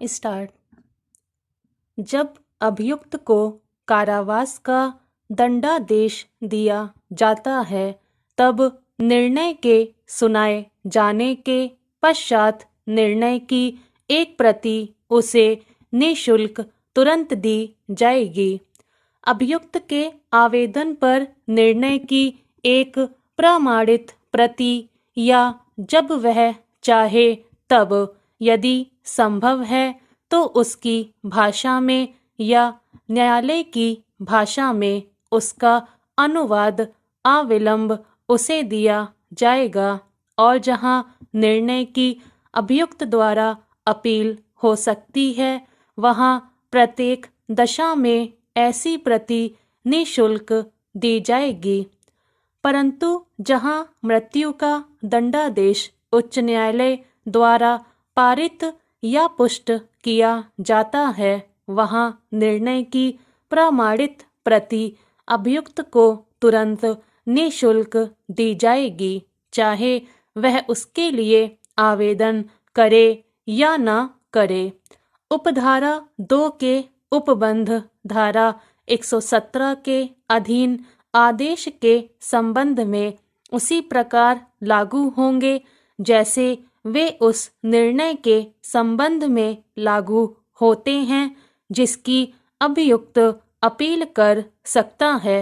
Start. जब अभियुक्त को कारावास का दंडादेश दिया जाता है तब निर्णय के सुनाए जाने के पश्चात निर्णय की एक प्रति उसे निःशुल्क तुरंत दी जाएगी। अभियुक्त के आवेदन पर निर्णय की एक प्रमाणित प्रति या जब वह चाहे तब यदि संभव है तो उसकी भाषा में या न्यायालय की भाषा में उसका अनुवाद अविलंब उसे दिया जाएगा और जहां निर्णय की अभियुक्त द्वारा अपील हो सकती है वहां प्रत्येक दशा में ऐसी प्रति निःशुल्क दी जाएगी। परंतु जहां मृत्यु का दंडादेश उच्च न्यायालय द्वारा पारित या पुष्ट किया जाता है वहां निर्णय की प्रमाणित प्रति अभियुक्त को तुरंत निःशुल्क दी जाएगी, चाहे वह उसके लिए आवेदन करे या न करे। उपधारा 2 के उपबंध धारा 117 के अधीन आदेश के संबंध में उसी प्रकार लागू होंगे जैसे वे उस निर्णय के संबंध में लागू होते हैं जिसकी अभियुक्त अपील कर सकता है।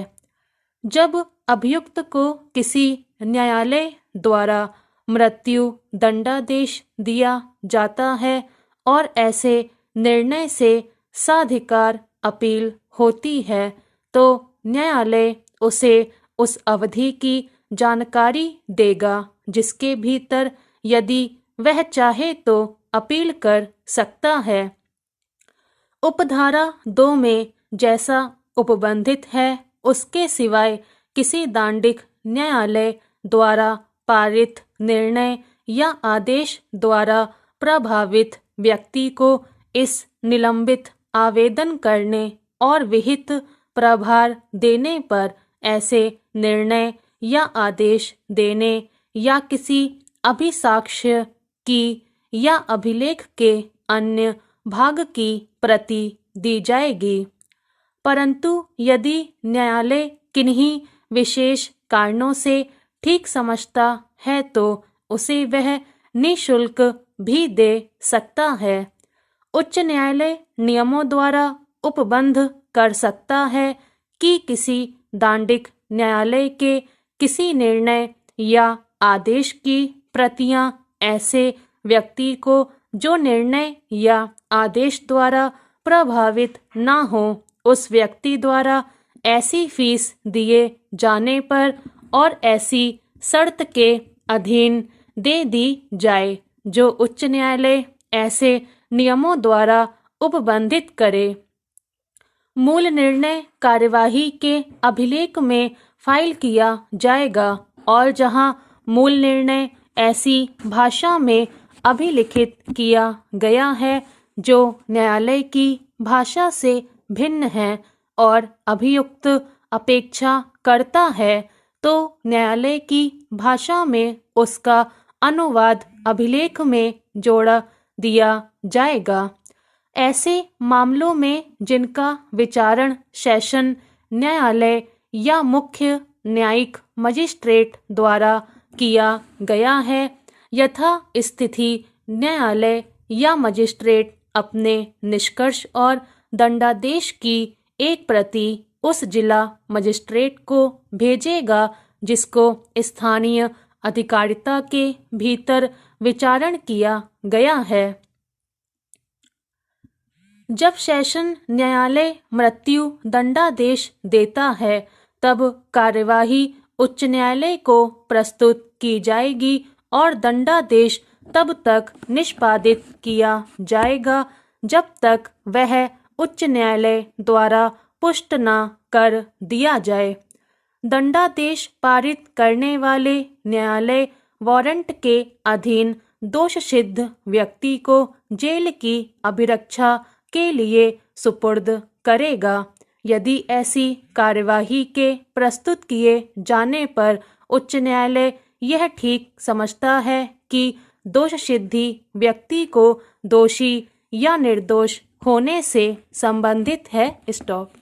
जब अभियुक्त को किसी न्यायालय द्वारा मृत्यु दंडादेश दिया जाता है और ऐसे निर्णय से साधिकार अपील होती है तो न्यायालय उसे उस अवधि की जानकारी देगा जिसके भीतर यदि वह चाहे तो अपील कर सकता है। उपधारा 2 में जैसा उपबंधित है उसके सिवाय किसी दांडिक न्यायालय द्वारा पारित निर्णय या आदेश द्वारा प्रभावित व्यक्ति को इस निलंबित आवेदन करने और विहित प्रभार देने पर ऐसे निर्णय या आदेश देने या किसी अभिसाक्ष्य की या अभिलेख के अन्य भाग की प्रति दी जाएगी। परंतु यदि न्यायालय किन्हीं विशेष कारणों से ठीक समझता है तो उसे वह निःशुल्क भी दे सकता है। उच्च न्यायालय नियमों द्वारा उपबंध कर सकता है कि किसी दांडिक न्यायालय के किसी निर्णय या आदेश की प्रतियां ऐसे व्यक्ति को जो निर्णय या आदेश द्वारा प्रभावित न हो उस व्यक्ति द्वारा ऐसी फीस दिए जाने पर और ऐसी शर्त के अधीन दे दी जाए जो उच्च न्यायालय ऐसे नियमों द्वारा उपबंधित करे। मूल निर्णय कार्यवाही के अभिलेख में फाइल किया जाएगा और जहां मूल निर्णय ऐसी भाषा में अभिलिखित किया गया है जो न्यायालय की भाषा से भिन्न है और अभियुक्त अपेक्षा करता है तो न्यायालय की भाषा में उसका अनुवाद अभिलेख में जोड़ा दिया जाएगा। ऐसे मामलों में जिनका विचारण सेशन न्यायालय या मुख्य न्यायिक मजिस्ट्रेट द्वारा किया गया है यथा स्थिति न्यायालय या मजिस्ट्रेट अपने निष्कर्ष और दंडादेश की एक प्रति उस जिला मजिस्ट्रेट को भेजेगा जिसको स्थानीय अधिकारिता के भीतर विचारण किया गया है। जब सेशन न्यायालय मृत्यु दंडादेश देता है तब कार्यवाही उच्च न्यायालय को प्रस्तुत की जाएगी और दंडादेश तब तक निष्पादित किया जाएगा जब तक वह उच्च न्यायालय द्वारा पुष्ट न कर दिया जाए। दंडादेश पारित करने वाले न्यायालय वारंट के अधीन दोष सिद्ध व्यक्ति को जेल की अभिरक्षा के लिए सुपुर्द करेगा। यदि ऐसी कार्यवाही के प्रस्तुत किए जाने पर उच्च न्यायालय यह ठीक समझता है कि दोष सिद्धि व्यक्ति को दोषी या निर्दोष होने से संबंधित है। स्टॉप।